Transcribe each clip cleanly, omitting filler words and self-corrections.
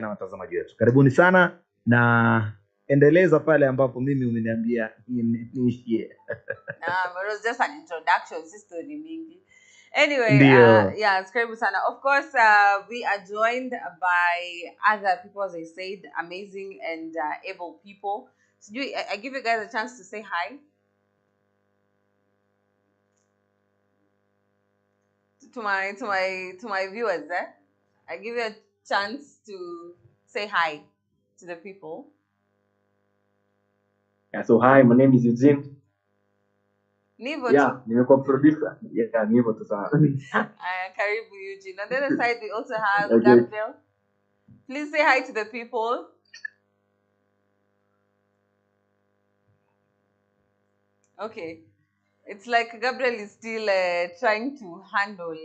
na watazamaji wetu. Karibuni sana na endeleza pale ambapo mimi umeniambia niishie. But it was just an introduction, story mingi. Anyway, yeah, it's karibu sana. Of course, we are joined by other people, as I said, amazing and able people. So I give you guys a chance to say hi. To my viewers there. I give you a chance to say hi to the people. Yeah, so hi, my name is Eugene. Nivo. Yeah, nimekuwa producer. Yeah, Nivo tu sana. Karibu Eugene. On the other side, we also have Gabriel. Please say hi to the people. Okay. It's like Gabriel is still trying to handle.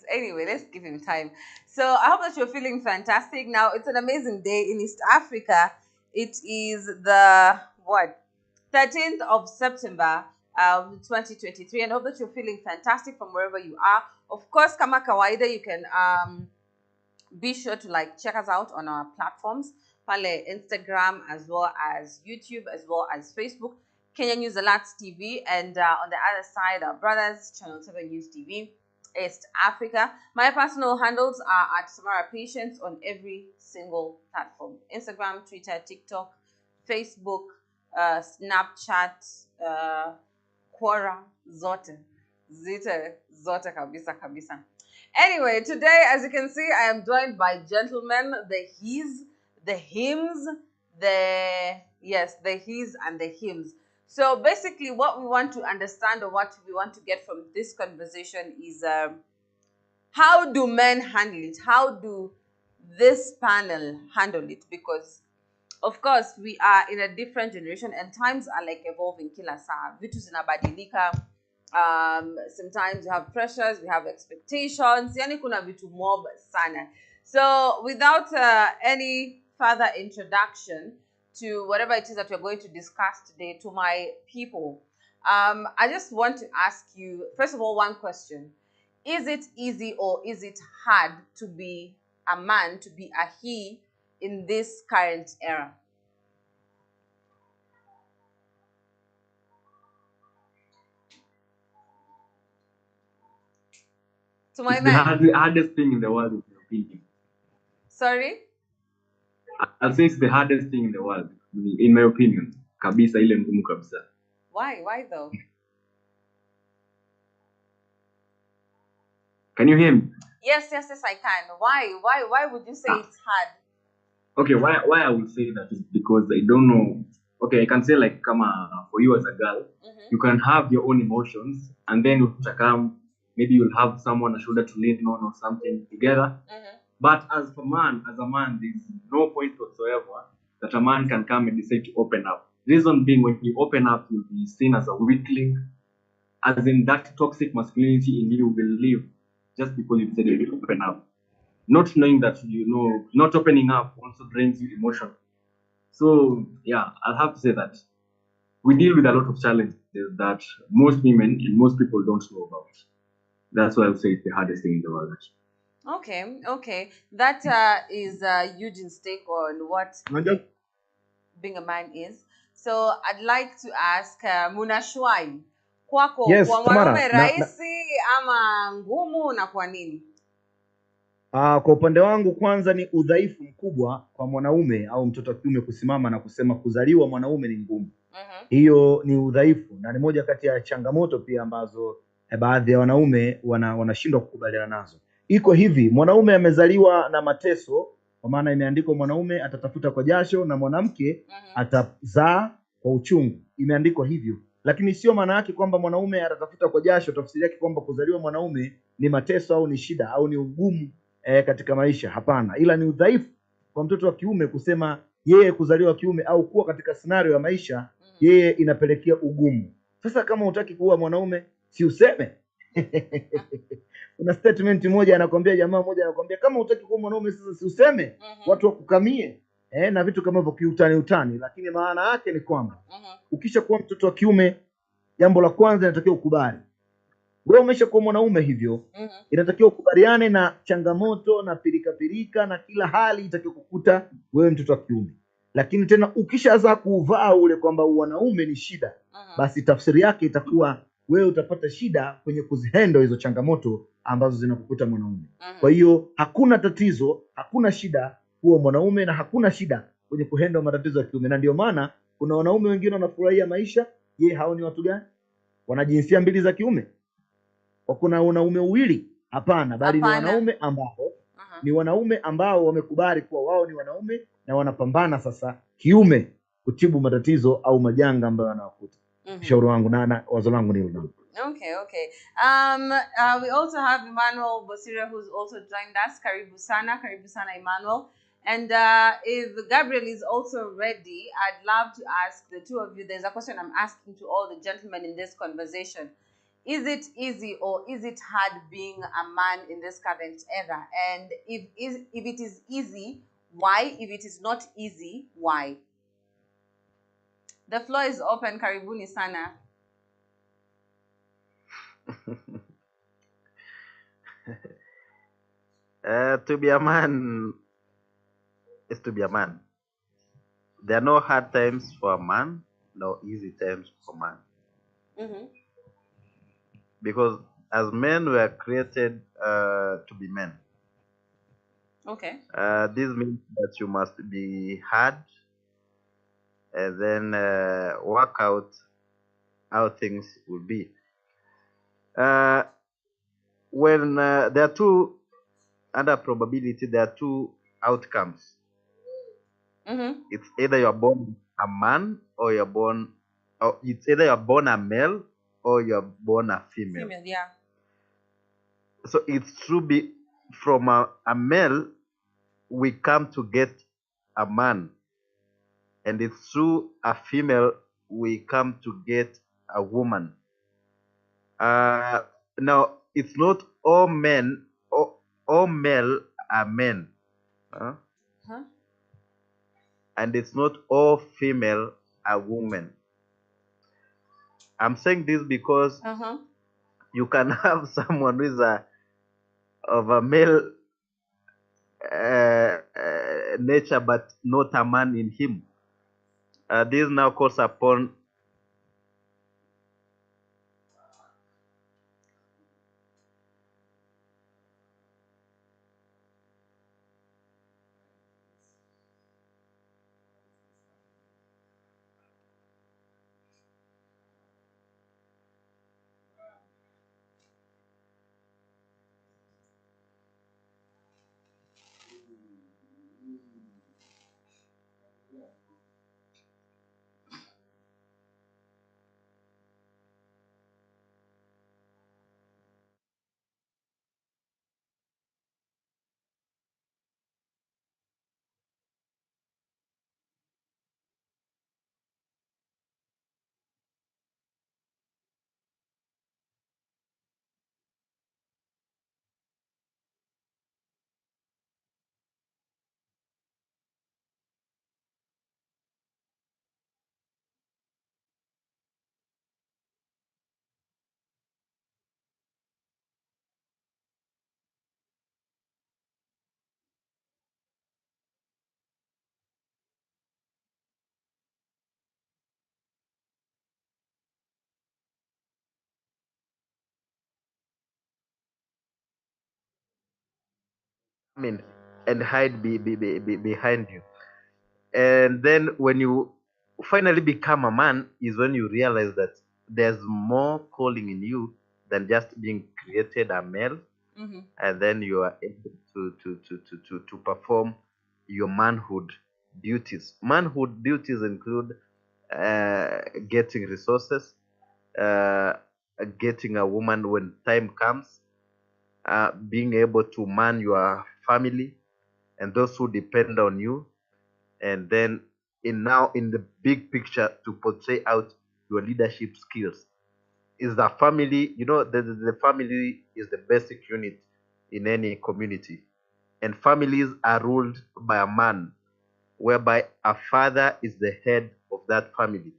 Anyway, let's give him time. So I hope that you're feeling fantastic. Now, it's an amazing day in East Africa. It is the, 13th of September, 2023. And I hope that you're feeling fantastic from wherever you are. Of course, kama kawaida, you can be sure to check us out on our platforms. Pale Instagram, as well as YouTube, as well as Facebook. Kenya News Alerts TV. And on the other side, our brothers, Channel 7 News TV. East Africa. My personal handles are at Samara Patience on every single platform: Instagram, Twitter, TikTok, Facebook, Snapchat, Quora, zote kabisa. Anyway, today, as you can see, I am joined by gentlemen, the he's, the hims, the he's and the hims. So basically what we want to understand, or what we want to get from this conversation, is how do men handle it? How do this panel handle it? Because, of course, we are in a different generation and times are evolving kila saa. Vitu zinabadilika. Sometimes we have pressures, we have expectations. Yani kuna vitu mob sana. So without any further introduction to whatever it is that we're going to discuss today, to my people, I just want to ask you, first of all, one question. Is it easy or is it hard to be a man, to be a he in this current era? To my man. The hardest thing in the world, in my opinion. Sorry? I'll say it's the hardest thing in the world, in my opinion. Kabisa ile ngumu kabisa. Why? Why though? Can you hear me? Yes, I can. Why would you say it's hard? Okay, why I would say that is because I don't know. Okay, I can say for you as a girl, you can have your own emotions, and then you come, maybe you'll have someone, a shoulder to lean on or something together. But as a man, there's no point whatsoever that a man can come and decide to open up. Reason being, when you open up, you'll be seen as a weakling, as in that toxic masculinity in you will leave just because you decided to open up. Not knowing that, not opening up also drains you emotionally. So, yeah, I'll have to say that we deal with a lot of challenges that most women and most people don't know about. That's why I would say it's the hardest thing in the world. Okay. That is Eugene's take on what being a man is. So I'd like to ask Munashwai, kwako kwa mwanaume rahisi ama ngumu na kwa nini? Kwa upande wangu, kwanza ni udhaifu mkubwa kwa mwanaume au mtoto wa kiume kusimama na kusema kuzaliwa mwanaume ni ngumu. Hiyo ni udhaifu na ni moja kati ya changamoto pia ambazo baadhi ya wanaume wanashindwa kukubaliana nazo. Iko hivi, mwanaume amezaliwa na mateso, kwa maana imeandikwa mwanaume atatafuta kwa jasho na mwanamke atazaa kwa uchungu. Imeandikwa hivyo. Lakini sio maana yake kwamba mwanaume atatafuta kwa jasho, tafsiri yake kwamba kuzaliwa mwanaume ni mateso au ni shida au ni ugumu katika maisha. Hapana, ila ni udhaifu kwa mtoto wa kiume kusema yeye kuzaliwa kiume au kuwa katika scenario ya maisha yeye inapelekea ugumu. Sasa kama hutaki kuwa mwanaume, si useme. Kuna statement moja anakuambia, jamaa moja anakuambia, kama hutaki kuwa mwanaume sasa si useme, watu wakukamie na vitu kama hivyo kiutani. Lakini maana yake ni kwamba ukisha kuwa mtoto wa kiume, jambo la kwanza inatakiwa ukubali. Wewe umeshakuwa mwanaume hivyo, inatakiwa ukubaliane na changamoto na pirika na kila hali itakayokukuta wewe mtoto wa kiume. Lakini tena ukishaanza kuvaa ule kwamba wanaume ni shida, basi tafsiri yake itakuwa wewe utapata shida kwenye kuzihandle hizo changamoto ambazo zinakukuta mwanaume. Kwa hiyo hakuna tatizo, hakuna shida kuwa mwanaume na hakuna shida kwenye kuhandle matatizo ya kiume. Na ndio maana kuna wanaume wengine wanafurahia maisha. Je, hao ni watu gani? Wana jinsia mbili za kiume? Kuna wanaume wawili? Hapana, bali ni wanaume ambao ni wanaume ambao wamekubali kuwa wao ni wanaume na wanapambana sasa kiume kutibu matatizo au majanga ambayo yanawakuta. Shauri wangu na wazo langu ni hilo. Okay. We also have Emmanuel Bosira, who's also joined us. Karibu sana Emmanuel. And if Gabriel is also ready, I'd love to ask the two of you. There's a question I'm asking to all the gentlemen in this conversation. Is it easy or is it hard being a man in this current era? And if it is easy, why? If it is not easy, why? The floor is open. Karibuni sana. To be a man is to be a man. There are no hard times for a man, no easy times for a man. Because as men, we are created to be men. Okay. This means that you must be hard and then work out how things will be. When there are two, under probability, there are two outcomes. It's either you're born a man or you're born, or it's either you're born a male or you're born a female. Yeah. So it's true, from a male, we come to get a man. And it's true, a female, we come to get a woman. Now, it's not all men, all male are men. And it's not all female are women. I'm saying this because you can have someone who is of a male nature but not a man in him. This now calls upon and hide behind you. And then when you finally become a man is when you realize that there's more calling in you than just being created a male. And then you are able to perform your manhood duties. Manhood duties include getting resources, getting a woman when time comes, being able to man your family and those who depend on you, and then in the big picture to portray out your leadership skills. Is the family, the family is the basic unit in any community, and families are ruled by a man, whereby a father is the head of that family.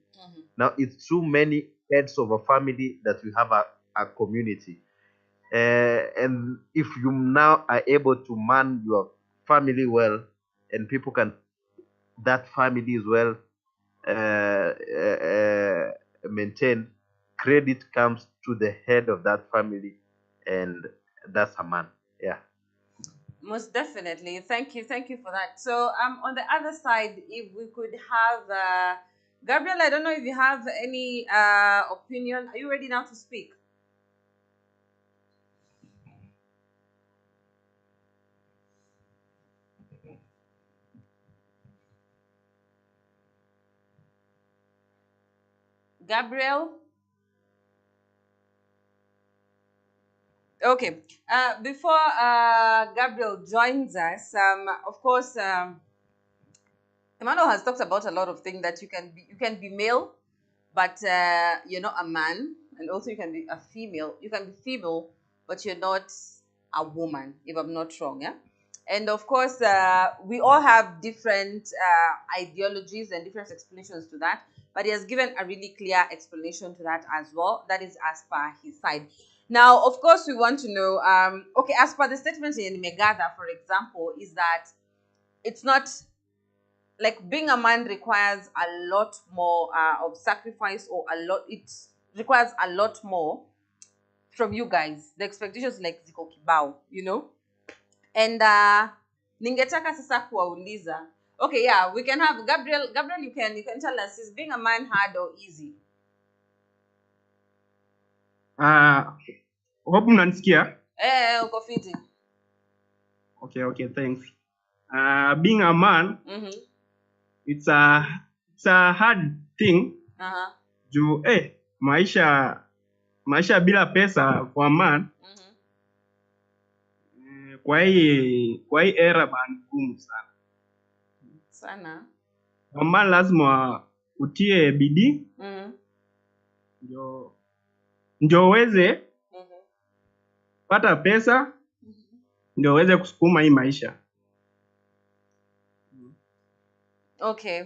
Now it's too many heads of a family that we have a community. And if you now are able to man your family well, and people can that family is well maintained, credit comes to the head of that family, and that's a man. Yeah. Most definitely. Thank you for that. So on the other side, if we could have Gabriel, I don't know if you have any opinion. Are you ready now to speak? Gabriel? Okay. Before Gabriel joins us, of course, Emmanuel has talked about a lot of things that you can be male, but you're not a man, and also you can be a female. You can be female, but you're not a woman, if I'm not wrong. Yeah. And of course, we all have different ideologies and different explanations to that. But he has given a really clear explanation to that as well. That is as per his side. Now, of course, we want to know, okay, as per the statement in Megada, for example, is that it's not, like, being a man requires a lot more of sacrifice, or it requires a lot more from you guys. The expectations like ziko kibao, and ningetaka sasa kuwauliza. Okay, yeah, we can have Gabriel, you can tell us, is being a man hard or easy? Hope mnanisikia? Uko fiti. Okay, thanks. Being a man, it's a hard thing. Juu maisha bila pesa kwa man, kwa hii era bana ngumu sana. Kwa man lazima utie bidii. Ndio uweze pata pesa, ndio uweze kusukuma hii maisha. Okay.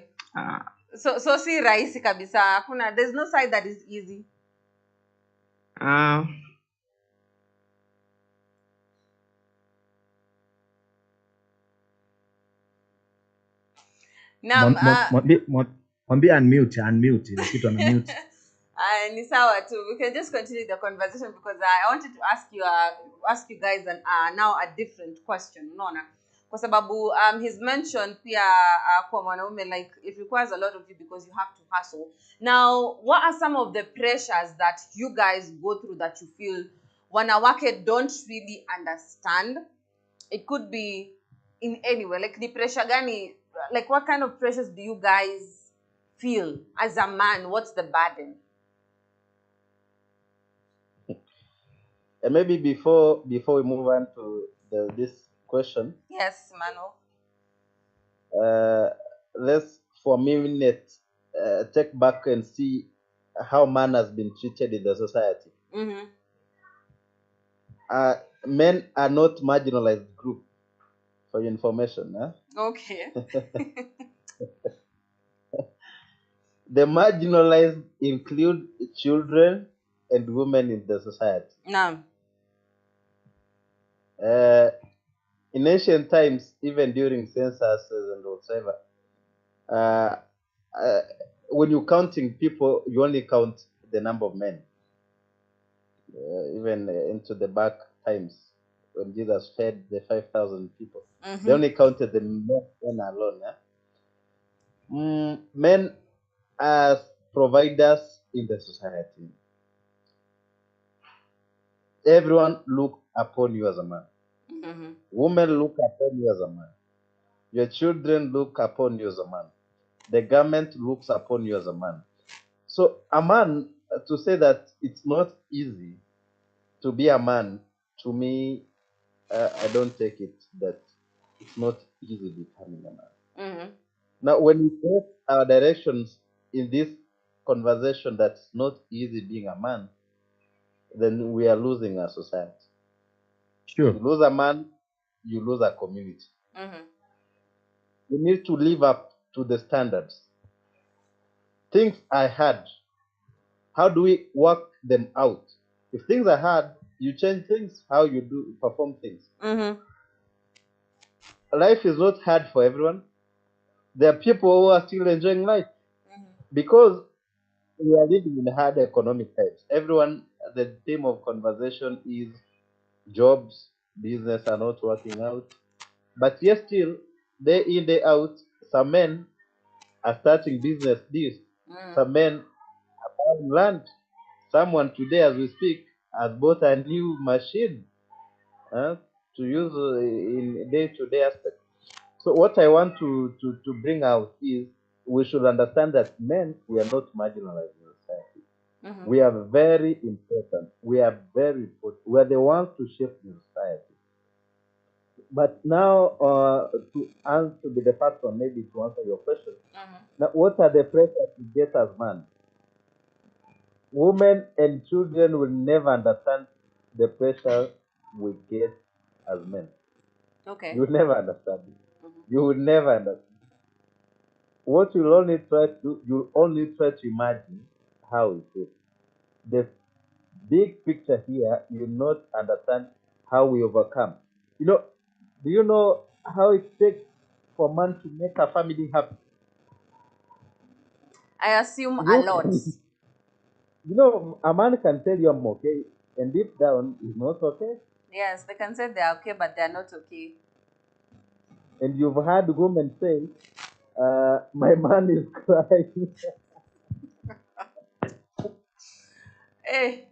So si rahisi kabisa. There's no side that is easy. Mwambie unmute ni kitu ana mute. Ni sawa too. We can just continue the conversation because I wanted to ask you guys now a different question. Unaona? Kwa sababu he's mentioned pia kwa mwanaume, like, it requires a lot of you because you have to hustle. Now, what are some of the pressures that you guys go through that you feel wanawake don't really understand? It could be in any way. Like, the pressure gani, like, what kind of pressures do you guys feel as a man? What's the burden? And maybe before we move on to this question. Yes, Mano. Let's for a minute take back and see how man has been treated in the society. Men are not marginalized group, for your information. Okay. The marginalized include children and women in the society. No. In ancient times, even during censuses and whatever, when you're counting people, you only count the number of men. Even into the back times, when Jesus fed the 5,000 people, they only counted the men alone. Men as providers in the society. Everyone look upon you as a man. Women look upon you as a man. Your children look upon you as a man. The government looks upon you as a man. So a man, to say that it's not easy to be a man, to me, I don't take it that it's not easy becoming a man. Now, when we take our directions in this conversation that's not easy being a man, then we are losing our society. Sure. You lose a man, you lose a community. You need to live up to the standards. Things I had, how do we work them out? If things are hard, you change things, how you perform things. Life is not hard for everyone. There are people who are still enjoying life because we are living in hard economic times. Everyone, the theme of conversation is jobs, business are not working out. But yet still, day in, day out, some men are starting business deals. Some men are buying land. Someone today, as we speak, has bought a new machine to use in day-to-day aspect. So what I want to bring out is we should understand that men, we are not marginalized in society. We are very important. We are very important. We are the ones to shape the society. But now, to answer the first one, maybe to answer your question, now what are the pressures we get as men? Women and children will never understand the pressure we get as men. Okay. You will never understand it. You will never understand. What you'll only try to do, you'll only try to imagine how it is. The big picture here, you'll not understand how we overcome. You know, do you know how it takes for man to make a family happy? I assume a lot. You know, a man can tell you I'm okay, and deep down he's not okay. Yes, they can say they're okay, but they're not okay. And you've heard women say, my man is crying. Hey.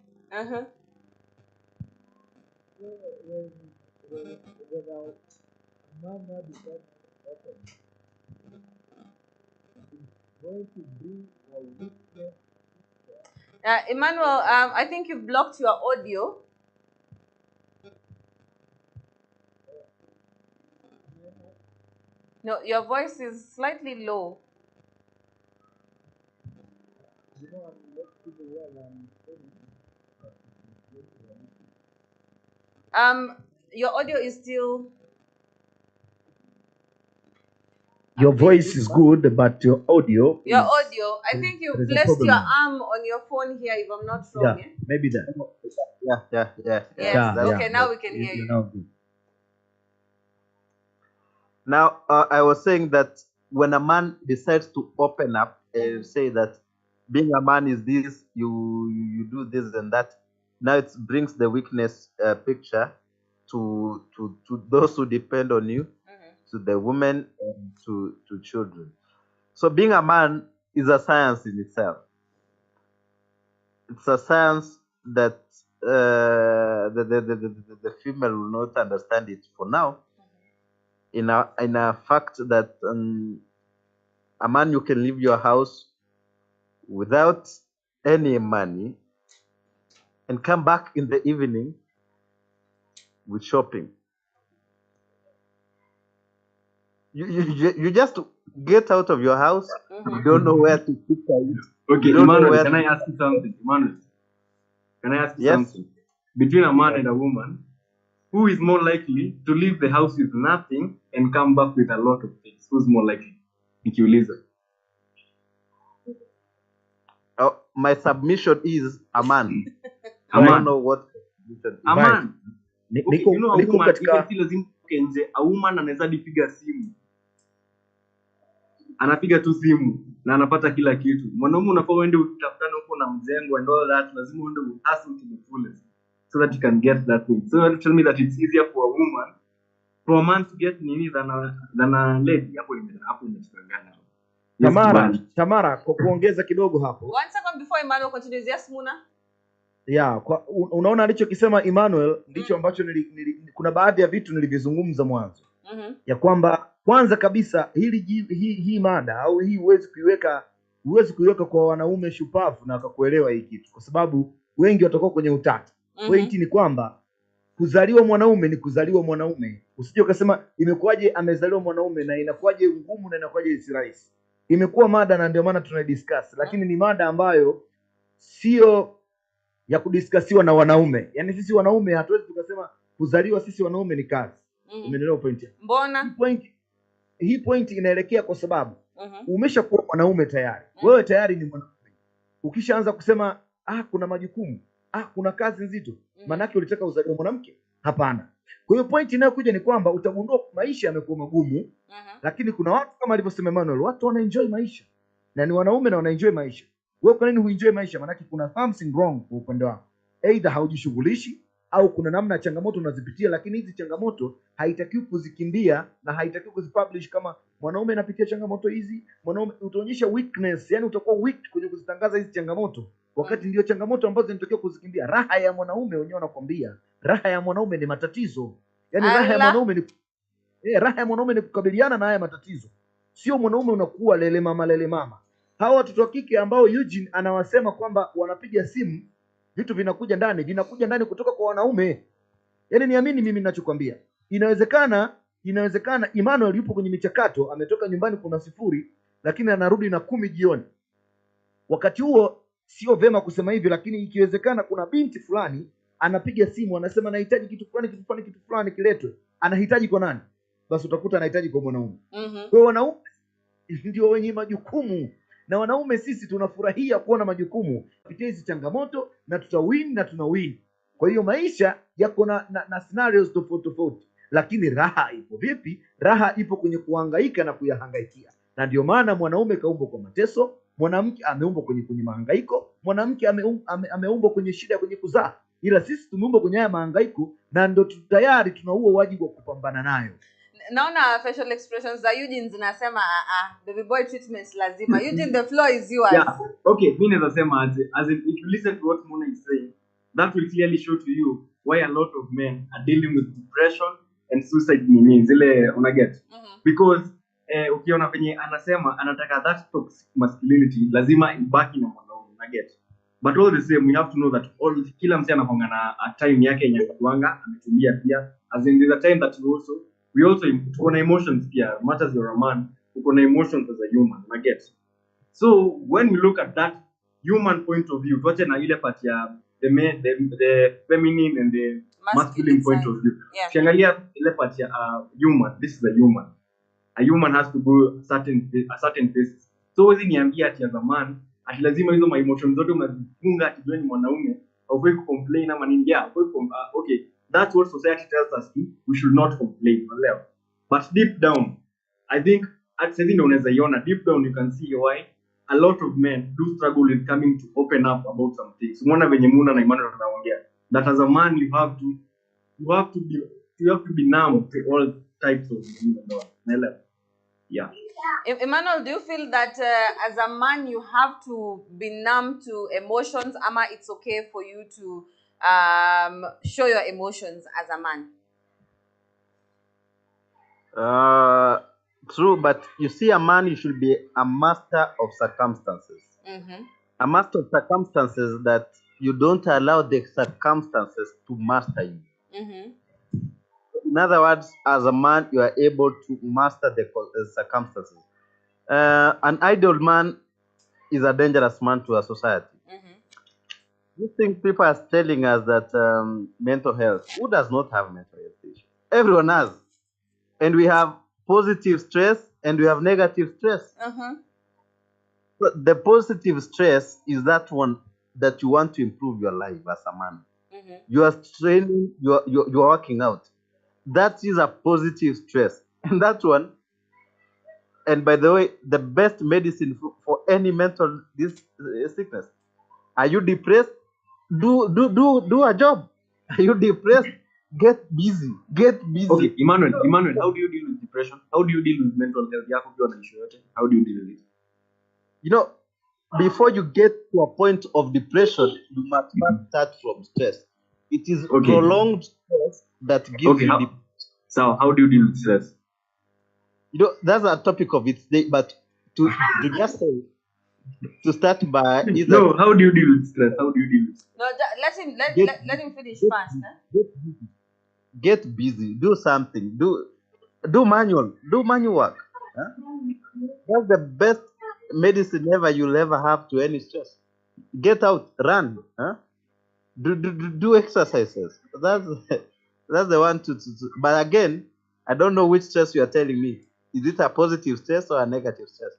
Emmanuel, I think you've blocked your audio. No, your voice is slightly low. Your audio is still... Your voice is good, but your audio I think you placed your arm on your phone here, if I'm not wrong. Yeah, maybe that. Yes. Okay, now we can hear you. Now, I was saying that when a man decides to open up and say that being a man is this, you do this and that, now it brings the weakness picture to those who depend on you, to the women and to children. So being a man is a science in itself. It's a science that the female will not understand it for now. In a fact that a man, you can leave your house without any money and come back in the evening with shopping. You just get out of your house. You don't know where to put it. Okay, Emmanuel, can I ask you something? Emmanuel, can I ask you something? Between a man and a woman, who is more likely to leave the house with nothing and come back with a lot of things? Who's more likely? Nikiuliza. My submission is a man. A man. I don't know what submission is. A man. Okay, you know a woman, even si lazima nje, a woman anaweza dipiga simu. Anapiga tu simu na anapata kila kitu. Mwanaume unafaa uende utafutane huko na mjengo and all that, lazima uende hustle to the fullest so that you can get that thing. So you tell me that it's easier for a woman, for a man to get nini than a lady. Hapo imetangana. Tamara, kwa kuongeza kidogo hapo. One second before Emmanuel continues. Yes, Muna. Yeah, unaona alichokisema Emmanuel ndicho ambacho kuna baadhi ya vitu nilivizungumza mwanzo. Ya kwamba kwanza kabisa hii mada au hii huwezi kuiweka kwa wanaume shupavu na wakakuelewa hii kitu, kwa sababu wengi watakuwa kwenye utata. Pointi ni kwamba kuzaliwa mwanaume ni kuzaliwa mwanaume. Usije ukasema imekuwaje amezaliwa mwanaume na inakuwaje ngumu na inakuwaje si rahisi. Imekuwa mada na ndio maana tunadiscuss, lakini ni mada ambayo sio ya kudiskasiwa na wanaume. Yaani sisi wanaume hatuwezi tukasema kuzaliwa sisi wanaume ni kazi. Umeelewa point? Mbona? Hii point inaelekea kwa sababu umeshakuwa mwanaume tayari. Wewe tayari ni mwanaume. Ukishaanza kusema kuna majukumu, kuna kazi nzito. Manake ulitaka uzaliwe mwanamke? Hapana. Kwa hiyo point inayokuja ni kwamba utagundua maisha yamekuwa magumu, lakini kuna watu kama alivyosema Emmanuel, watu wanaenjoy maisha. Na ni wanaume na wanaenjoy maisha. Wewe kwa nini huenjoy maisha? Manake kuna something wrong kwa upande wako. Either haujishughulishi au kuna namna changamoto unazipitia, lakini hizi changamoto haitakiwi kuzikimbia na haitakiwi kuzipublish kama mwanaume anapitia changamoto hizi. Mwanaume utaonyesha weakness, yani utakuwa weak kwenye kuzitangaza hizi changamoto, wakati ndio changamoto ambazo zinatakiwa kuzikimbia. Raha ya mwanaume wenyewe wanakuambia, raha ya mwanaume ni matatizo. Yani raha ya mwanaume ni raha ya mwanaume ni kukabiliana na haya matatizo. Sio mwanaume unakuwa lele mama. Hawa watoto wa kike ambao Eugene anawasema kwamba wanapiga simu, vitu vinakuja ndani kutoka kwa wanaume. Yaani niamini mimi ninachokwambia. Inawezekana Emmanuel yupo kwenye michakato, ametoka nyumbani kuna 0 lakini anarudi na 10 jioni. Wakati huo sio vema kusema hivi, lakini ikiwezekana kuna binti fulani anapiga simu anasema nahitaji kitu fulani kiletwe. Anahitaji kwa nani? Basi utakuta anahitaji kwa mwanaume. Kwa hiyo wanaume ndio wenye majukumu. Na wanaume sisi tunafurahia kuona majukumu kupitia hizi changamoto, na tutawin na tunawin. Kwa hiyo maisha yako na scenarios tofauti, lakini raha ipo vipi? Raha ipo kwenye kuhangaika na kuyahangaikia. Na ndio maana mwanaume kaumbwa kwa mateso, mwanamke ameumbwa kwenye mahangaiko, mwanamke ameumbwa kwenye shida kwenye kuzaa. Ila sisi tumeumbwa kwenye haya mahangaiko na ndio tayari tuna huo wajibu wa kupambana nayo. Naona facial expressions za Eugene zinasema baby boy treatment lazima. Eugene, the floor is yours. Yeah, okay, mimi nasema as if you listen to what Mona is saying, that will clearly show to you why a lot of men are dealing with depression and suicide means zile unaget. Because ukiona venye anasema anataka that toxic masculinity lazima ibaki na mwanaume, unaget. But all the same, we have to know that kila mtu anakonga na time yake yenye kuanga ametulia pia. As in there's a time that we also tuko na emotions pia. Much as you're a man, uko na emotions as a human, unaget. So when we look at that human point of view, tuache na ile part ya the feminine and the masculine point of view. Ukiangalia ile part ya human, this is a human. A human has to go a certain phases. So hizi niambia ati as a man, ati lazima hizo my emotions zote unazifunga ati wewe ni mwanaume, haufai kucomplain ama nini. Yeah, okay, that's what society tells us we should not complain. But deep down, I think at something unaweza iona deep down, you can see why a lot of men do struggle with coming to open up about some things. Umeona venye Muna na Emmanuel wanaongea that as a man you have to be numb to all types of naelewa. Yeah. Emmanuel, do you feel that as a man you have to be numb to emotions, ama it's okay for you to show your emotions as a man? True, but you see, a man, you should be a master of circumstances. A master of circumstances that you don't allow the circumstances to master you. In other words, as a man, you are able to master the circumstances. An idle man is a dangerous man to a society. You think people are telling us that mental health, who does not have mental health issues? Everyone has. And we have positive stress and we have negative stress. The positive stress is that one that you want to improve your life as a man. You are training, you are working out. That is a positive stress. And that one, and by the way, the best medicine for any mental sickness. Are you depressed? Do a job. Are you depressed? Get busy. Okay, Emmanuel, how do you deal with depression? How do you deal with mental health? How do you deal with it? You know, before you get to a point of depression, you must start from stress. It is prolonged stress that gives you depression. So how do you deal with stress? You know, that's a topic of its day, but to just say, to start by how do you deal with stress? How do you deal with stress? No, let him finish first. Get busy. Do something. Do manual work. Huh? That's the best medicine you'll ever have to any stress. Get out, run. Huh? Do exercises. That's the one to. But again, I don't know which stress you are telling me. Is it a positive stress or a negative stress?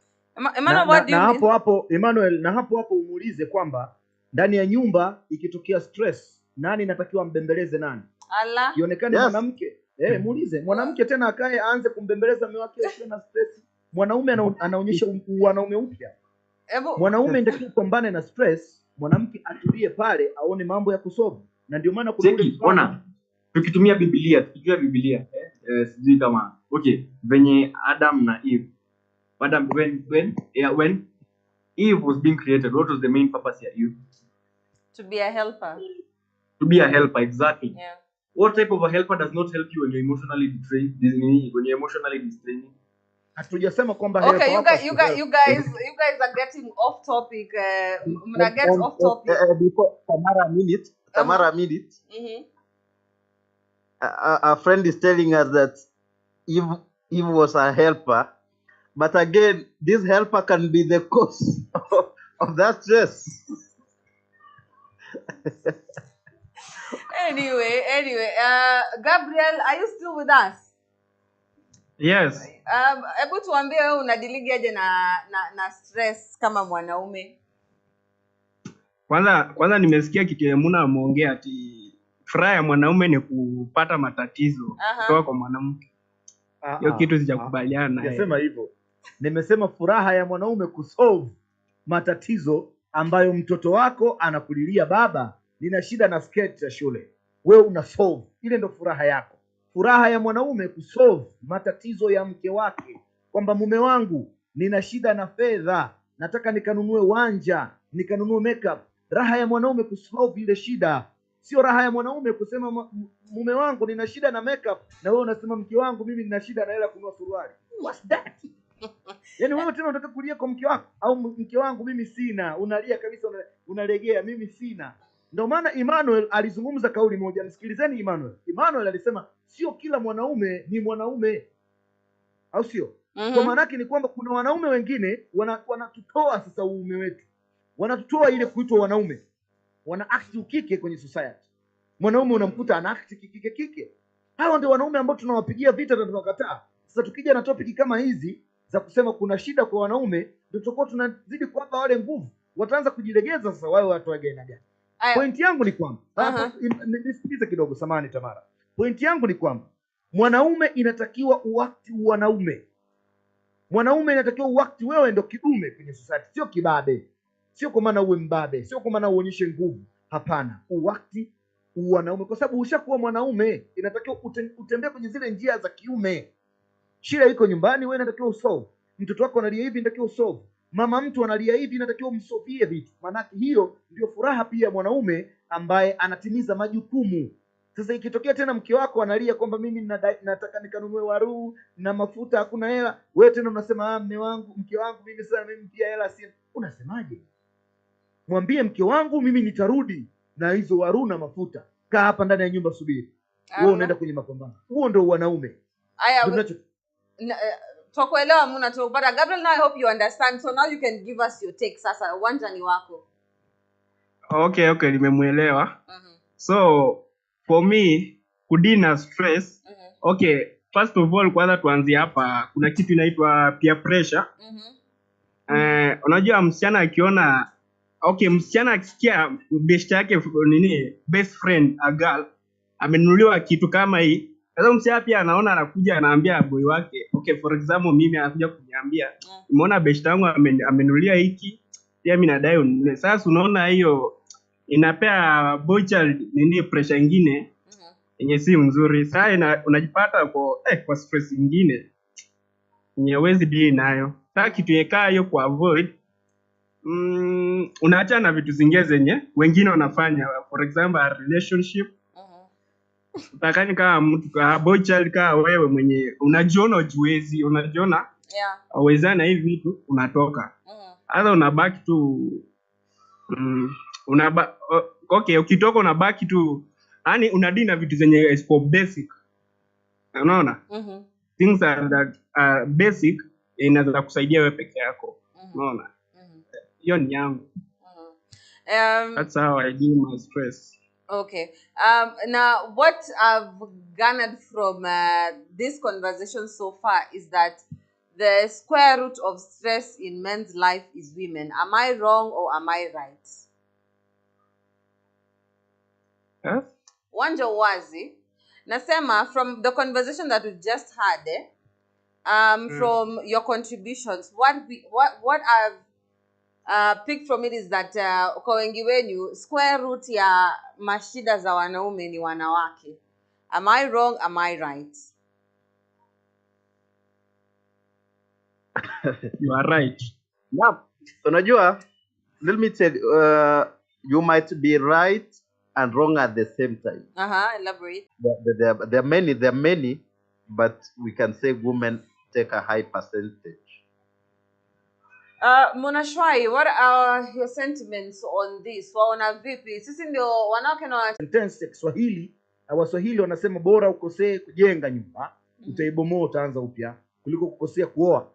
Emmanuel, what do you mean? Emmanuel, na hapo umuulize kwamba ndani ya nyumba ikitokea stress, nani inatakiwa mbembeleze nani? Allah. Ionekane Yes. mwanamke. Muulize mwanamke tena akae aanze kumbembeleza mume wake asiwe na stress. Mwanaume anaonyesha wanaume upya. Mwanaume ndio kupambane na stress, mwanamke atulie pale aone mambo ya kusolve. Na ndio maana kuna Cheki, ona. Tukitumia Biblia, sijui kama venye Adam na Eve. Adam when Eve was being created, what was the main purpose of Eve? To be a helper. To be a helper, exactly. Yeah. What type of a helper does not help you when you're emotionally betrayed? When you're emotionally distraining? Hatujasema kwamba Okay, you guys are getting off topic. Mna get off topic. Before Tamara minute. A friend is telling us that Eve was a helper, but again, this helper can be the cause of that stress. Anyway, Gabriel, are you still with us? Yes. Hebu tuambie wewe unadiligi aje na stress kama mwanaume? Kwanza nimesikia kitu ya Muna ameongea ati furaha ya mwanaume ni kupata matatizo kutoka kwa mwanamke. Hiyo kitu sijakubaliana. Sijasema hivyo. Nimesema furaha ya mwanaume kusolve matatizo ambayo mtoto wako anakulilia, baba, nina shida na sketi ya shule. Wewe una solve. Ile ndio furaha yako. Furaha ya mwanaume kusolve matatizo ya mke wake, kwamba mume wangu nina shida na fedha, nataka nikanunue wanja, nikanunue makeup. Raha ya mwanaume kusolve ile shida. Sio raha ya mwanaume kusema mume wangu nina shida na makeup na wewe unasema mke wangu mimi nina shida na hela kununua suruali. What's that? Yaani wewe tena unataka kulia kwa mke wako, au mke wangu mimi sina, unalia kabisa, unalegea mimi sina. Ndio maana Emmanuel alizungumza kauli moja, msikilizeni Emmanuel. Emmanuel alisema sio kila mwanaume ni mwanaume. Au sio? Kwa maana yake ni kwamba kuna wanaume wengine wanatutoa sasa uume wetu. Wanatutoa ile kuitwa wanaume. Wana act ukike kwenye society. Mwanaume unamkuta ana act kike. Hao ndio wanaume ambao tunawapigia vita na tunakataa. Sasa tukija na topic kama hizi za kusema kuna shida kwa wanaume, ndio tutakuwa tunazidi kuwapa wale nguvu. Wataanza kujilegeza sasa, wao watu wa aina gani? Point yangu ni kwamba nisikilize kidogo, samani Tamara. Point yangu ni kwamba mwanaume inatakiwa uwakti wanaume. Mwanaume inatakiwa uwakti wewe ndio kidume kwenye society, sio kibabe. Sio kwa maana uwe mbabe, sio kwa maana uonyeshe nguvu. Hapana, uwakti wanaume, kwa sababu ushakuwa mwanaume, inatakiwa utembee kwenye zile njia za kiume. Shida iko nyumbani, wewe inatakiwa usolve. Mtoto wako analia hivi, inatakiwa usolve. Mama mtu analia hivi, inatakiwa umsovie vitu. Maana hiyo ndio furaha pia mwanaume ambaye anatimiza majukumu. Sasa ikitokea tena mke wako analia kwamba mimi nataka nikanunue waru na mafuta hakuna hela, wewe tena unasema mume wangu, mke wangu mimi sasa mimi pia hela sina. Unasemaje? Mwambie mke wangu mimi nitarudi na hizo waru na mafuta. Kaa hapa ndani ya nyumba subiri. Wewe unaenda kwenye mapambano. Huo ndio wanaume. Tukuelewa Muna tu, but Gabriel, now I hope you understand. So now you can give us your take. Sasa uwanja ni wako. Okay, nimemuelewa. So for me kudina stress, okay, first of all kwanza tuanzie hapa, kuna kitu inaitwa peer pressure. Unajua msichana akiona, msichana akisikia best yake best friend a girl amenunuliwa kitu kama hii, sasa msichana pia anaona, anakuja anaambia boy wake, for example mimi anakuja kuniambia umeona best yangu amenunulia hiki, pia mimi nadai ununue. Sasa unaona hiyo inapea boy child pressure nyingine yenye si nzuri. Sasa unajipata kwa stress nyingine nyewezi deal nayo. Sasa kitu yekaa hiyo ku avoid, unaacha na vitu zingine zenye wengine wanafanya, for example a relationship. Utakani kama mtu kwa boy child kama wewe mwenye unajiona ujiwezi, unajiona uwezana hivi vitu, unatoka. Hata unabaki tu ukitoka unabaki tu, yani unadili na vitu zenye is for basic. Unaona? Things that are basic inaweza kusaidia wewe peke yako. Unaona? Hiyo ni yangu. That's how I deal my stress. Okay. Now, what I've garnered from this conversation so far is that the square root of stress in men's life is women. Am I wrong or am I right? Yes? Wanja wazi. Nasema from the conversation that we just had, from your contributions, what I've picked from it is that kwa wengi wenu square root ya mashida za wanaume ni wanawake. Am I wrong? Am I right? You are right. Yeah. Unajua, let me tell you, you might be right and wrong at the same time. Elaborate. There are many, but we can say women take a high percentage. Monashwai, what are your sentiments on this? Waona vipi? Sisi ndio wanawake na Sentence ya Kiswahili, Waswahili wanasema bora ukosee kujenga nyumba, utaibomoa utaanza upya, kuliko kukosea kuoa.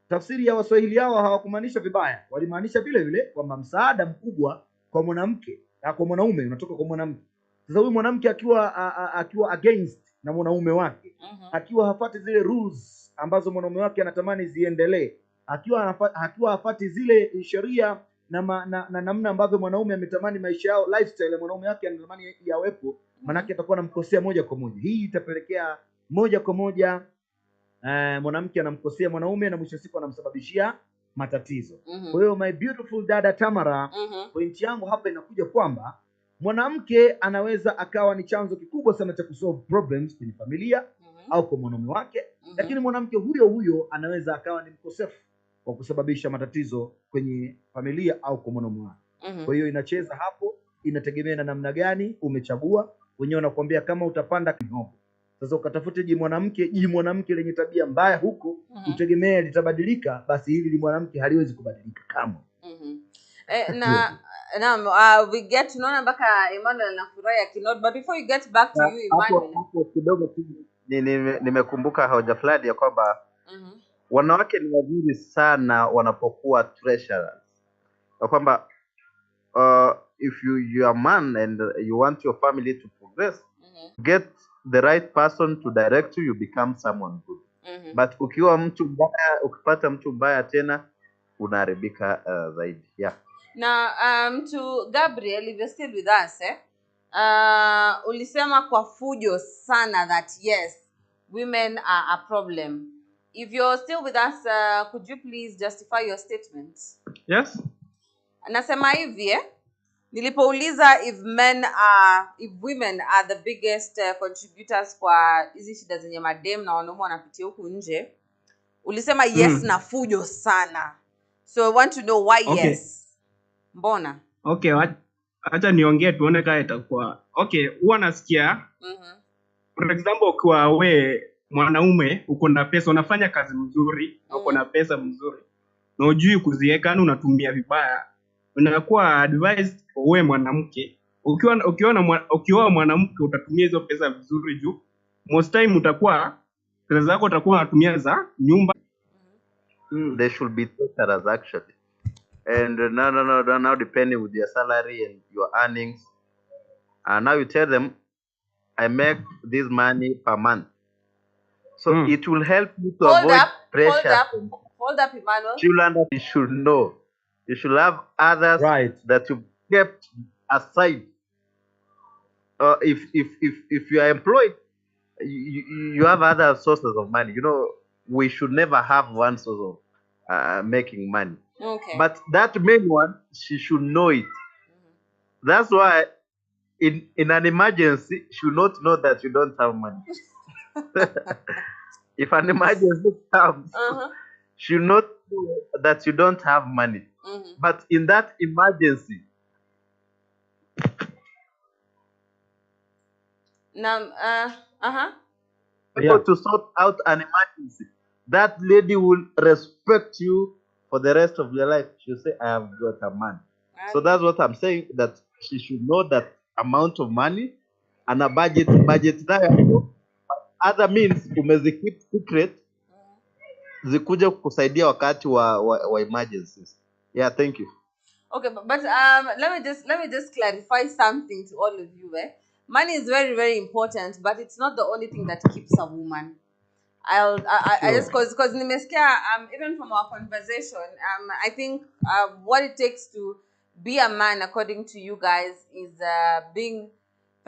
Tafsiri ya Waswahili hawa hawakumaanisha vibaya, walimaanisha vile vile kwamba msaada mkubwa kwa mwanamke na kwa mwanaume unatoka kwa mwanamke. Sasa huyu mwanamke akiwa against na mwanaume wake, akiwa hafati zile rules ambazo mwanaume wake anatamani ziendelee, akiwa hafati zile sheria na namna ambavyo mwanaume ametamani maisha yao, lifestyle ya mwanaume wake anatamani yawepo, manake atakuwa anamkosea moja kwa moja. Hii itapelekea moja kwa moja mwanamke anamkosea mwanaume na mwisho siku anamsababishia matatizo. Kwa hiyo my beautiful dada Tamara, point yangu hapa inakuja kwamba mwanamke anaweza akawa ni chanzo kikubwa sana cha kusolve problems kwenye familia au kwa mwanaume wake, lakini mwanamke huyo huyo anaweza akawa ni mkosefu kwa kusababisha matatizo kwenye familia au kwa mwanaume wake. Kwa hiyo inacheza hapo, inategemea na namna gani umechagua. Wenyewe wanakuambia kama utapanda kihogo, sasa ukatafute ji mwanamke lenye tabia mbaya huko, utegemea litabadilika, basi hili mwanamke haliwezi kubadilika kamwe. We get tunaona mpaka Emmanuel na Furaha kinod, but before you get back to you Emmanuel, hapo kidogo nimekumbuka hoja fulani ya kwamba wanawake ni wazuri sana wanapokuwa treasurers, na kwamba if you are a man and you want your family to progress, get the right person to direct you, you become someone good. But ukiwa mtu mbaya, ukipata mtu mbaya tena unaharibika zaidi. Yeah. Na to Gabriel, if you're still with us, ulisema kwa fujo sana that yes, women are a problem. If you're still with us, could you please justify your statement? Yes. Nasema hivi nilipouliza if women are the biggest contributors kwa hizi shida zenye madem na wanaume wanapitia huku nje, ulisema yes na fujo sana. So I want to know why. Okay. Yes. Mbona? Okay, acha niongee tuone kama itakuwa. Okay, huwa nasikia for example, ukiwa we mwanaume uko na pesa, unafanya kazi mzuri, uko na pesa mzuri, na hujui kuziweka, unatumia vibaya, unakuwa advised wewe mwanamke, ukiwa mwanamke utatumia hizo pesa vizuri, juu most time utakuwa pesa zako utakuwa unatumia za nyumba. They should be treasurers actually. And now depending with your salary and your earnings, and now you tell them, I make this money per month, so it will help you to avoid pressure. Hold up, Emmanuel. You should know. You should have others that you kept aside. If you are employed, you have other sources of money. You know, we should never have one source of making money. Okay. But that main one, she should know it. That's why in an emergency, she should not know that you don't have money. If an emergency comes, she should not know that you don't have money. But in that emergency, to sort out an emergency, that lady will respect you for the rest of your life. She'll say, I have got a man. So that's what I'm saying, that she should know that amount of money and a budget nayo, other means umezikeep secret, zikuja kukusaidia wakati wa emergencies. Yeah, thank you. Okay, but let me just clarify something to all of you. Money is very, very important, but it's not the only thing that keeps a woman. I just because nimesikia even from our conversation, I think what it takes to be a man, according to you guys, is being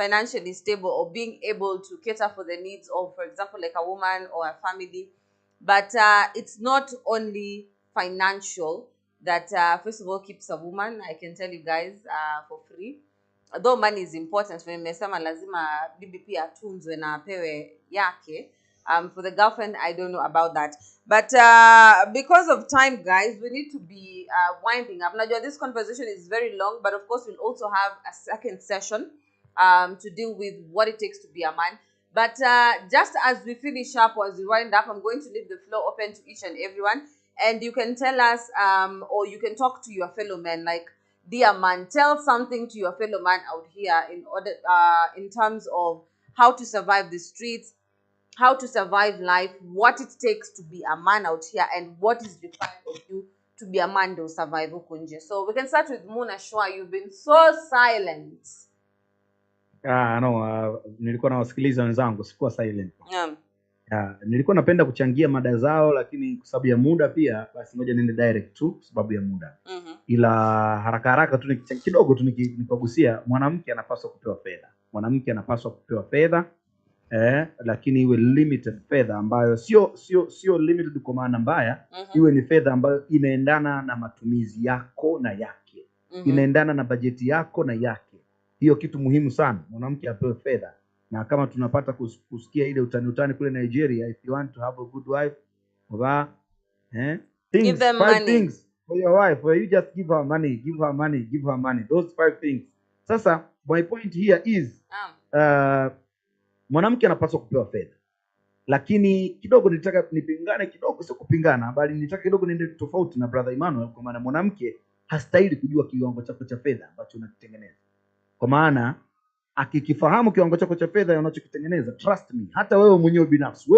financially stable or being able to cater for the needs of, for example, like a woman or a family. But it's not only financial that first of all keeps a woman. I can tell you guys for free, though money is important. When nimesema lazima bibi pia atunzwe na apewe yake. For the girlfriend, I don't know about that. But because of time, guys, we need to be winding up. Now, this conversation is very long, but of course, we'll also have a second session to deal with what it takes to be a man. But just as we finish up, or as we wind up, I'm going to leave the floor open to each and everyone. And you can tell us, or you can talk to your fellow men, like, dear man, tell something to your fellow man out here in terms of how to survive the streets, how to survive life, what it takes to be a man out here, and what is required of you to be a man to survive huko. So we can start with Muna Shua. You've been so silent. No, nilikuwa nawasikiliza wenzangu, sikuwa silent. Nilikuwa napenda kuchangia mada zao, lakini kwa sababu ya muda pia basi ngoja niende direct tu kwa sababu ya muda. Ila haraka tu kidogo tu nikagusia, mwanamke anapaswa kupewa fedha. Mwanamke anapaswa kupewa fedha, lakini iwe limited fedha ambayo sio limited kwa maana mbaya. Iwe ni fedha ambayo inaendana na matumizi yako na yake. Inaendana na bajeti yako na yake. Hiyo kitu muhimu sana, mwanamke apewe fedha. Na kama tunapata kusikia ile utani kule Nigeria, if you want to have a good wife, give them money. Things for your wife, where you just give her money, give her money, give her money. Those 5 things. Sasa my point here is mwanamke anapaswa kupewa fedha. Lakini kidogo nitaka nipingane kidogo, sio kupingana, bali nitaka kidogo niende tofauti na brother Emmanuel, kwa maana mwanamke hastahili kujua kiwango chako cha fedha ambacho unakitengeneza. Kwa maana akikifahamu kiwango chako cha fedha unachokitengeneza, trust me, hata wewe mwenyewe binafsi,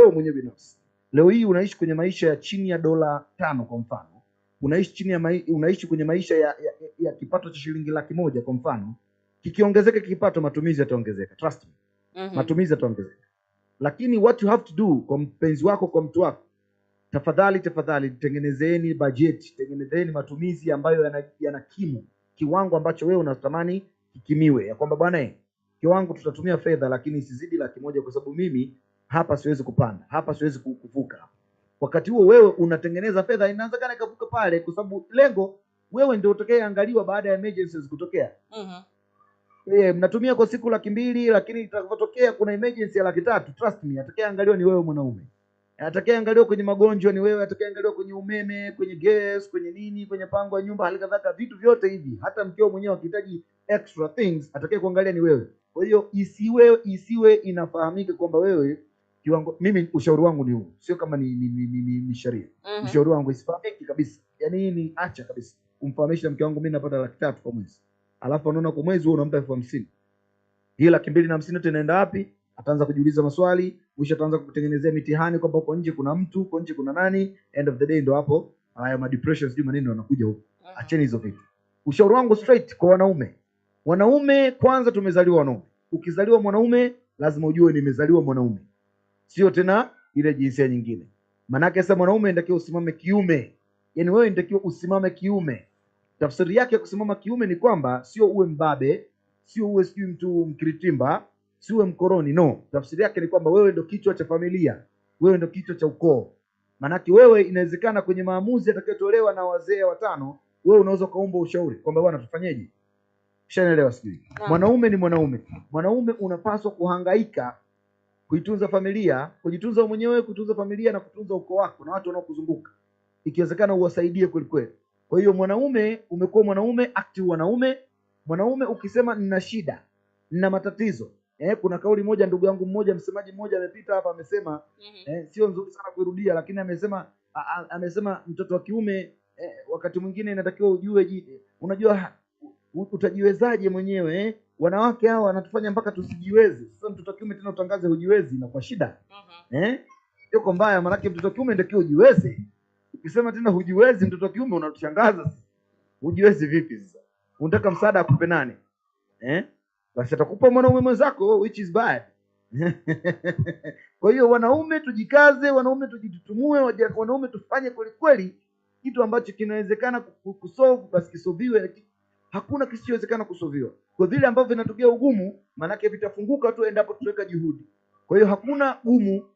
leo hii unaishi kwenye maisha ya chini ya $5 kwa mfano, unaishi kwenye maisha ya kipato cha shilingi 100,000 kwa mfano, kikiongezeka kipato, matumizi yataongezeka, trust me. Matumizi yataongezeka. Lakini what you have to do kwa mpenzi wako, kwa mtu wako, tafadhali tengenezeni budget, tengenezeni matumizi ambayo yanakimu kiwango ambacho wewe unatamani kikimiwe, ya kwamba bwana kiwango tutatumia fedha lakini isizidi 100,000 kwa sababu mimi hapa siwezi kupanda, hapa siwezi kuvuka. Wakati huo wewe unatengeneza fedha, inaanza kana ikavuka pale, kwa sababu lengo wewe ndio utakayeangaliwa baada ya emergencies kutokea. Mnatumia kwa siku 200,000, lakini itakapotokea kuna emergency ya 300,000, trust me, atakayeangaliwa ni wewe mwanaume. Atakayeangaliwa kwenye magonjwa ni wewe, atakayeangaliwa kwenye umeme, kwenye gas, kwenye nini, kwenye pango ya nyumba, halikadhalika vitu vyote hivi. Hata mkeo mwenyewe akihitaji extra things, atakaye kuangalia ni wewe. Kwa hiyo isiwe inafahamika kwamba wewe kiwango. Mimi ushauri wangu ni huu, sio kama ni sheria. Ushauri wangu isifahamike kabisa. Yaani ni acha kabisa. Umfahamishe mke wangu mimi napata 300,000 kwa mwezi. Alafu anaona kwa mwezi wewe unampa 50,000. Hii 250,000 yote inaenda wapi? Ataanza kujiuliza maswali, mwisho ataanza kukutengenezea mitihani kwamba uko nje kuna mtu, uko nje kuna nani. End of the day ndo hapo haya depression sijui maneno yanakuja huko. Acheni hizo vitu. Ushauri wangu straight kwa wanaume. Wanaume kwanza, tumezaliwa wanaume. Ukizaliwa mwanaume lazima ujue nimezaliwa mwanaume, sio tena ile jinsia nyingine. Manake sasa mwanaume ndio usimame kiume. Yaani wewe ndio usimame kiume. Tafsiri yake ya kusimama kiume ni kwamba sio uwe mbabe, sio uwe sijui mtu mkiritimba, sio uwe mkoroni, no. Tafsiri yake ni kwamba wewe ndio kichwa cha familia, wewe ndio kichwa cha ukoo. Manake wewe inawezekana kwenye maamuzi yatakayotolewa na wazee 5, wewe unaweza kaomba ushauri kwamba bwana tufanyeje. Ushaelewa sijui. Mwanaume ni mwanaume. Mwanaume unapaswa kuhangaika kuitunza familia, kujitunza mwenyewe, kutunza familia na kutunza ukoo wako na watu wanaokuzunguka. Ikiwezekana uwasaidie kweli kweli. Kwa hiyo mwanaume, umekuwa mwanaume, active wanaume. Mwanaume ukisema nina shida, nina matatizo. Kuna kauli moja ndugu yangu mmoja, msemaji mmoja amepita hapa amesema, sio nzuri sana kurudia, lakini amesema mtoto wa kiume wakati mwingine inatakiwa ujue, unajua utajiwezaje mwenyewe. Wanawake hao wanatufanya mpaka tusijiweze. Sasa mtoto wa kiume tena utangaze hujiwezi na kwa shida. Yuko mbaya, maana mtoto wa kiume ndio ujiweze. Ukisema tena hujiwezi mtoto wa kiume unatushangaza. Hujiwezi vipi sasa? Unataka msaada akupe nani? Basi atakupa mwanaume mwenzako, which is bad. Kwa hiyo wanaume tujikaze, wanaume tujitutumue, wanaume tufanye kweli kweli kitu ambacho kinawezekana kusolve, basi kisolviwe. hakuna kisichowezekana kusolviwa. Kwa vile ambavyo vinatokea ugumu, maanake vitafunguka tu endapo tutaweka juhudi. Kwa hiyo hakuna gumu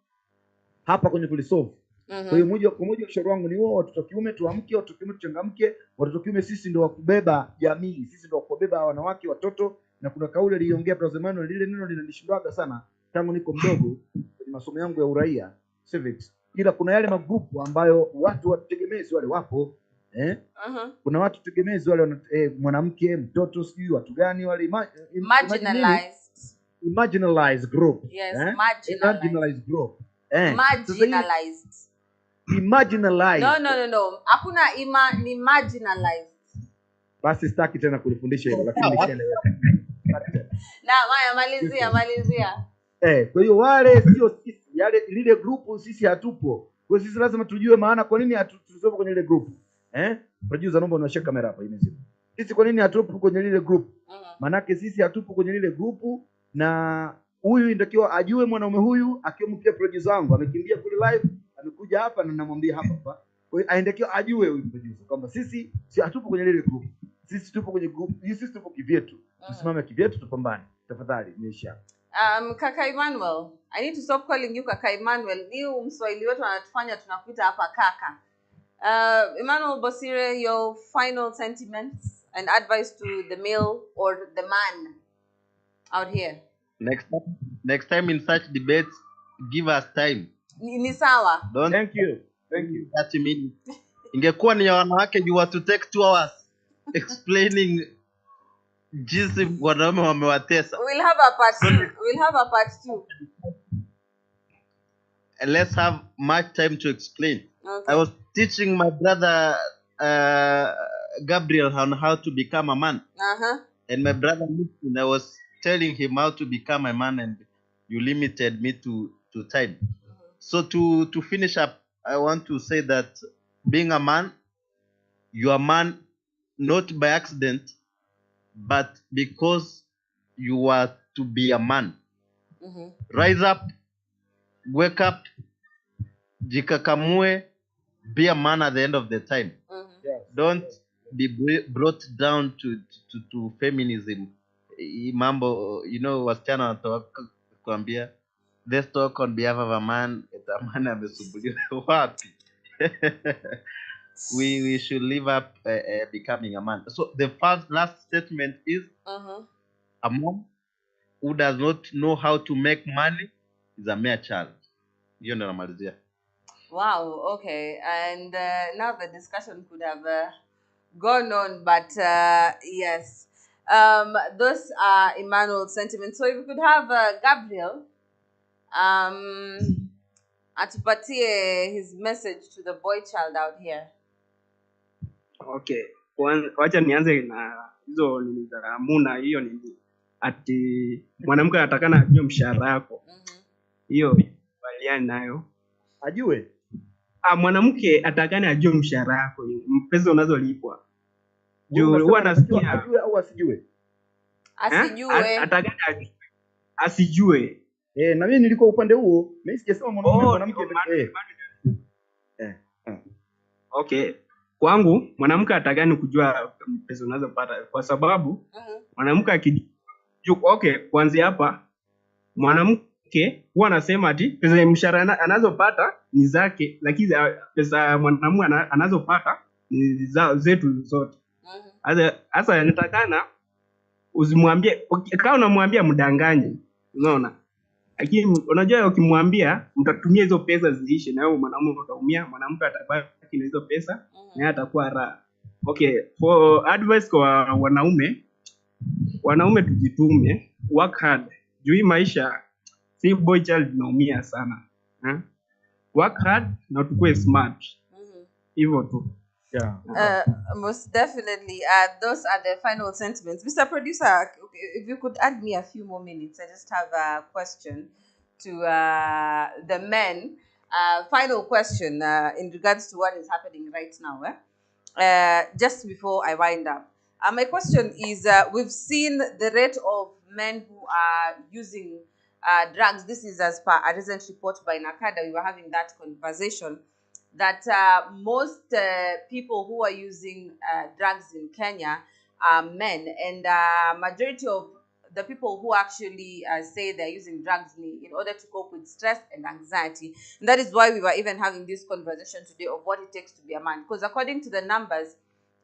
hapa kwenye kulisolve. Kwa hiyo moja kwa moja ushauri wangu ni huo, watoto kiume tuamke, watoto kiume tuchangamke. Watoto kiume sisi ndio wakubeba jamii, sisi ndio wakubeba wanawake, watoto. Na kuna kauli aliongea Brazemano, lile neno linanishindwaga sana tangu niko mdogo kwenye masomo yangu ya uraia civics. Ila kuna yale magrupu ambayo watu wategemezi wale wapo, kuna watu tegemezi wale mwanamke, mtoto, sijui watu gani wale marginalized group. Yes, marginalized group. Marginalized. Marginalized. No. Hakuna ni marginalized. Basi sitaki tena kulifundisha hilo, lakini nishaeleweka. Na malizia. Kwa hiyo wale sio sisi, lile grupu sisi hatupo. Kwa hiyo sisi lazima tujue maana kwa nini hatupo kwenye ile grupu. Producer, naomba unawasha kamera hapa imezima. Sisi kwa nini hatupo kwenye lile grupu? Manake sisi hatupo kwenye lile grupu, na huyu inatakiwa ajue, mwanaume huyu akiwa pia producer wangu amekimbia kule live, amekuja hapa na namwambia hapa. Kwa hiyo inatakiwa ajue huyu producer kwamba sisi hatupo kwenye lile grupu. Sisi tupo kwenye grupu, sisi tupo kivyetu. Tusimame kivyetu, tupambane. Tafadhali niisha. Kaka Emmanuel, I need to stop calling you Kaka Emmanuel. Ni Mswahili wetu anatufanya tunakuita hapa kaka. Emmanuel Bosire, your final sentiments and advice to the male or the man out here. Next time in such debates, give us time. Ni sawa. Thank you. 30 minutes. Ingekuwa ni wanawake, you want to take 2 hours explaining jinsi wanaume wamewatesa. We'll have a part 2. And let's have much time to explain. Okay. I was teaching my brother Gabriel on how to become a man. And my brother, I was telling him how to become a man, and you limited me to time. So to finish up, I want to say that being a man, you are a man not by accident, but because you are to be a man. Rise up, wake up, jikakamue, be a man at the end of the time. Yes. Don't be brought down to feminism. Mambo, wasichana wanatoka kuambia, let's talk on behalf of a man. A man amesumbuliwa wapi? We should live up becoming a man. So the last statement is a mom who does not know how to make money is a mere child. Hiyo ndio namalizia. Wow, okay. And now the discussion could have gone on, but yes. Those are Emmanuel's sentiments. So if we could have Gabriel atupatie his message to the boy child out here. Okay. Wacha nianze na hizo nini za Muna, hiyo nini ati mwanamke atakana ajue mshahara wako. Hiyo baliani nayo. Ajue. Mwanamke atakana ajue mshahara wako, pesa unazolipwa. Juu huwa nasikia ajue au asijue. Atakana asijue. Na mimi nilikuwa upande huo. Mimi sijasema mwanamke Okay. Kwangu mwanamke atakani kujua pesa unazopata, kwa sababu mwanamke okay, kuanzia hapa mwanamke huwa anasema ati pesa mshahara anazopata ni zake, lakini pesa mwanamume anazopata ni zetu zote. Sasa natakana usimwambie, kama unamwambia mdanganye, unaona? Lakini unajua ukimwambia mtatumia hizo pesa ziishe, na wewe mwanamume utaumia, mwanamke atabaki na hizo pesa na atakuwa raha. Okay, for advice kwa wanaume tujitume, work hard. Juu maisha si boy child naumia sana. Work hard na tukue smart. Hivyo tu. Yeah. Most definitely. Those are the final sentiments. Mr. Producer, if you could add me a few more minutes, I just have a question to the men. Final question in regards to what is happening right now. Just before I wind up. My question is, we've seen the rate of men who are using drugs. This is as per a recent report by Nakada. We were having that conversation that most people who are using drugs in Kenya men, and majority of the people who actually say they're using drugs in order to cope with stress and anxiety. And that is why we were even having this conversation today of what it takes to be a man. Because according to the numbers,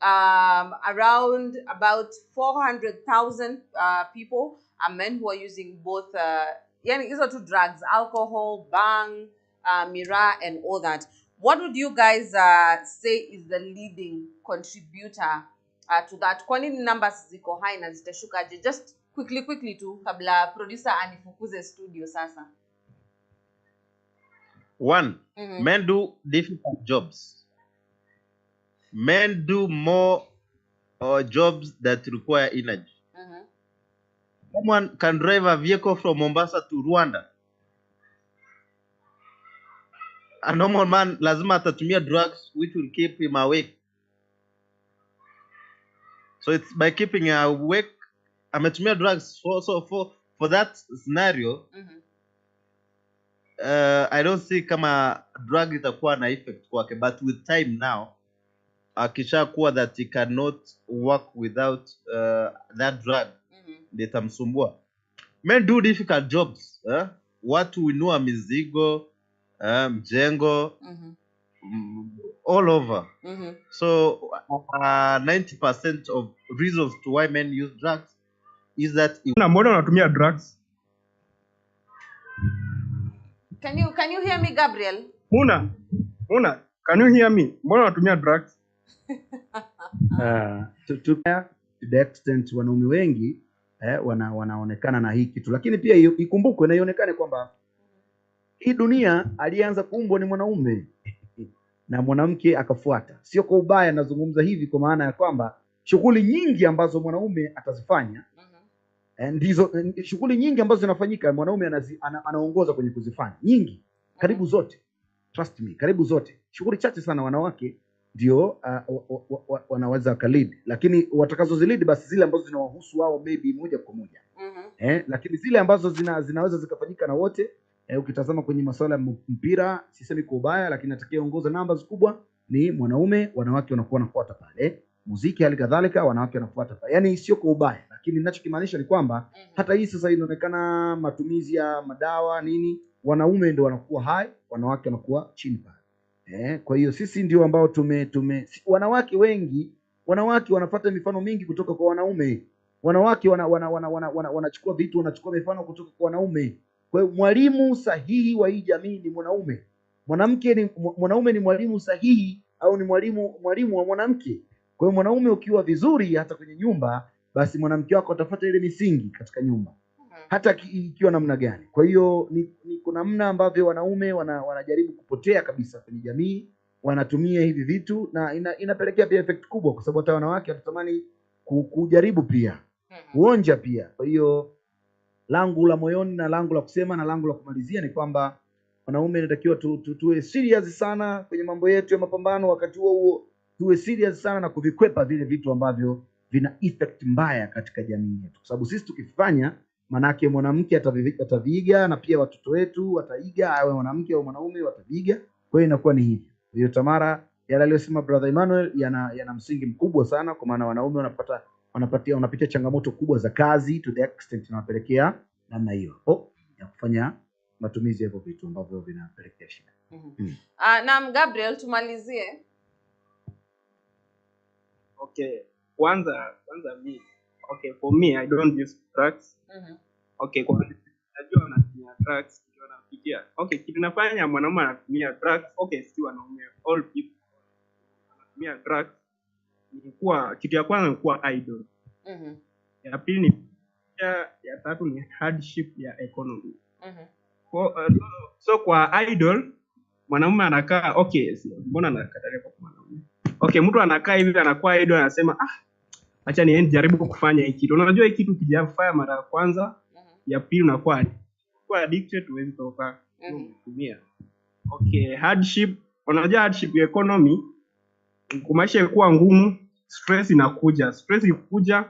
around about 400,000 people are men who are using both these are two drugs, alcohol, bang, miraa, and all that. What would you guys say is the leading contributor to that? Kwani numbers ziko high na zitashukaje? Just quickly tu kabla producer anifukuze studio sasa. One, men do difficult jobs. Men do more jobs that require energy. Someone can drive a vehicle from Mombasa to Rwanda. A normal man lazima atatumia drugs which will keep him awake. So it's by keeping him awake, ametumia drugs. For that scenario, I don't see kama drug itakuwa na effect kwake, but with time now, akishakuwa that he cannot work without that drug, litamsumbua. Men do difficult jobs. Watu winua mizigo, mjengo, all over. So 90% of reasons to why men use drugs is that mbona unatumia drugs? Can you hear me, Gabriel? Muna, can you hear me? Mbona unatumia drugs? To the extent wanaume wengi wanaonekana na hii kitu, lakini pia ikumbukwe na ionekane kwamba hii dunia alianza kuumbwa ni mwanaume na mwanamke akafuata. Sio kwa ubaya nazungumza hivi, kwa maana ya kwamba shughuli nyingi ambazo mwanaume atazifanya ndizo shughuli nyingi ambazo zinafanyika mwanaume anaongoza kwenye kuzifanya, nyingi, karibu zote, trust me, karibu zote. Shughuli chache sana wanawake ndio wanaweza kalead, lakini watakazozilid basi zile ambazo zinawahusu wao maybe moja kwa moja. Lakini zile ambazo zinaweza zikafanyika na wote, ukitazama kwenye masuala ya mpira, sisemi kwa ubaya, lakini atakayeongoza numbers kubwa ni mwanaume, wanawake wanakuwa wanafuata pale. Muziki hali kadhalika wanawake wanafuata pale. Yaani sio kwa ubaya, lakini ninachokimaanisha ni kwamba hata hii sasa inaonekana matumizi ya madawa nini, wanaume ndio wanakuwa high, wanawake wanakuwa chini pale. Kwa hiyo sisi ndio ambao wanawake wengi, wanawake wanafuata mifano mingi kutoka kwa wanaume. Wanawake wanachukua vitu, wanachukua mifano kutoka kwa wanaume. Kwa hiyo mwalimu sahihi wa hii jamii ni mwanaume. Mwanaume ni mwalimu sahihi, au ni mwalimu wa mwanamke. Kwa hiyo mwanaume ukiwa vizuri hata kwenye nyumba, basi mwanamke wako atafuata ile misingi katika nyumba, hata ikiwa namna gani. Kwa hiyo ni kuna namna ambavyo wanaume wanajaribu kupotea kabisa kwenye jamii, wanatumia hivi vitu na inapelekea pia effect kubwa, kwa sababu hata wanawake wanatamani kujaribu pia, kuonja pia. Kwa hiyo langu la moyoni na langu la kusema na langu la kumalizia ni kwamba wanaume inatakiwa tuwe serious sana kwenye mambo yetu ya mapambano, wakati huo tuwe serious sana na kuvikwepa vile vitu ambavyo vina effect mbaya katika jamii yetu, kwa sababu sisi tukifanya, manake mwanamke ataviiga na pia watoto wetu wataiga, awe mwanamke au mwanaume wataviiga. Kwa hiyo inakuwa ni hivi. Kwa hiyo Tamara, yale aliyosema brother Emmanuel yana msingi mkubwa sana, kwa maana wanaume wanapitia changamoto kubwa za kazi to the extent inawapelekea namna hiyo ya kufanya matumizi ya hivyo vitu ambavyo vinapelekea shida. Naam, Gabriel, tumalizie. Okay, kwanza mimi, for me I don't use drugs. Okay, kwa najua wanatumia drugs, ndio wanapitia. Okay, kitu nafanya mwanaume anatumia drugs, si wanaume, all people wanatumia drugs. Ni kuwa kitu ya kwanza ni kuwa idle. Ya pili ni ya tatu ni hardship ya economy. So kwa idle mwanaume anakaa mbona nakatalia kwa mwanaume? Mtu anakaa hivi anakuwa idle, anasema acha niende jaribu kufanya hiki kitu. Unajua hiki kitu kijafanya mara ya kwanza, ya pili unakuwa addicted, huwezi toka kutumia. Hardship, unajua hardship ya economy, maisha kuwa ngumu, stress inakuja. Stress ikikuja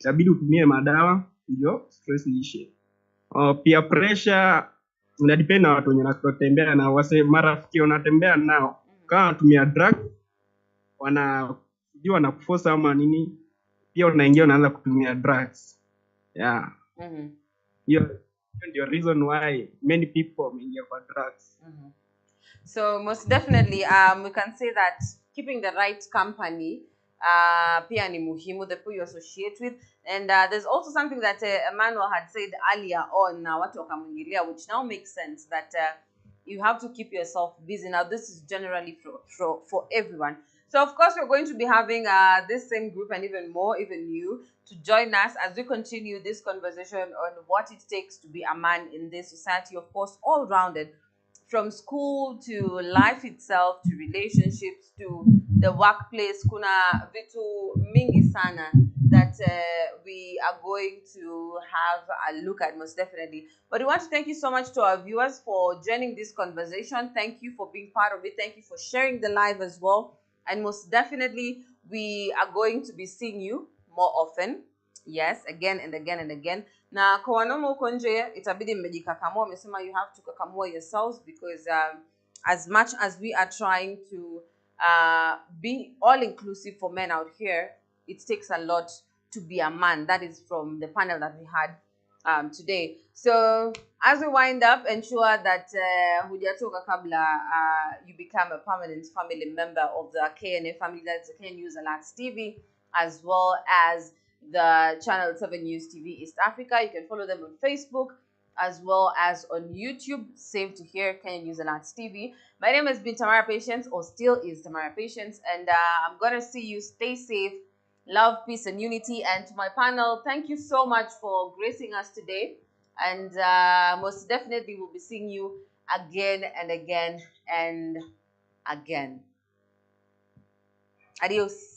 inabidi utumie madawa ndio stress iishe. Pia pressure ina depend na watu wenye wanatembea na wase marafiki wanatembea nao. Kama unatumia drug wanajua na kuforce ama nini, pia unaingia unaanza kutumia drugs. Yeah. Mm-hmm. Hiyo ndio reason why many people wameingia kwa drugs. Mm-hmm. So most definitely, we can say that keeping the right company, pia ni muhimu, the people you associate with, and there's also something that Emmanuel had said earlier on, watu wakamwingilia, which now makes sense, that you have to keep yourself busy. Now, this is generally for everyone. So, of course, we're going to be having this same group and even more, even you, to join us as we continue this conversation on what it takes to be a man in this society, of course, all rounded, from school to life itself to relationships to the workplace. Kuna vitu mingi sana that we are going to have a look at, most definitely. But we want to thank you so much to our viewers for joining this conversation. Thank you for being part of it. Thank you for sharing the live as well. And most definitely, we are going to be seeing you more often. Yes, again and again and again. Na kwa wanaume huko nje itabidi mmejikakamua. Amesema you have to kakamua yourselves, because as much as we are trying to be all inclusive for men out here, it takes a lot to be a man. That is from the panel that we had today. So as we wind up, ensure that hujatoka kabla you become a permanent family member of the KNA family. That's the KN News Alerts TV, as well as the Channel 7 News TV East Africa. You can follow them on Facebook as well as on YouTube. Same to here, KN News Alerts TV. My name has been Tamara Patience, or still is Tamara Patience, and I'm gonna see you. Stay safe. Love, peace, and unity. And to my panel, thank you so much for gracing us today. And most definitely, we'll be seeing you again and again and again. Adios.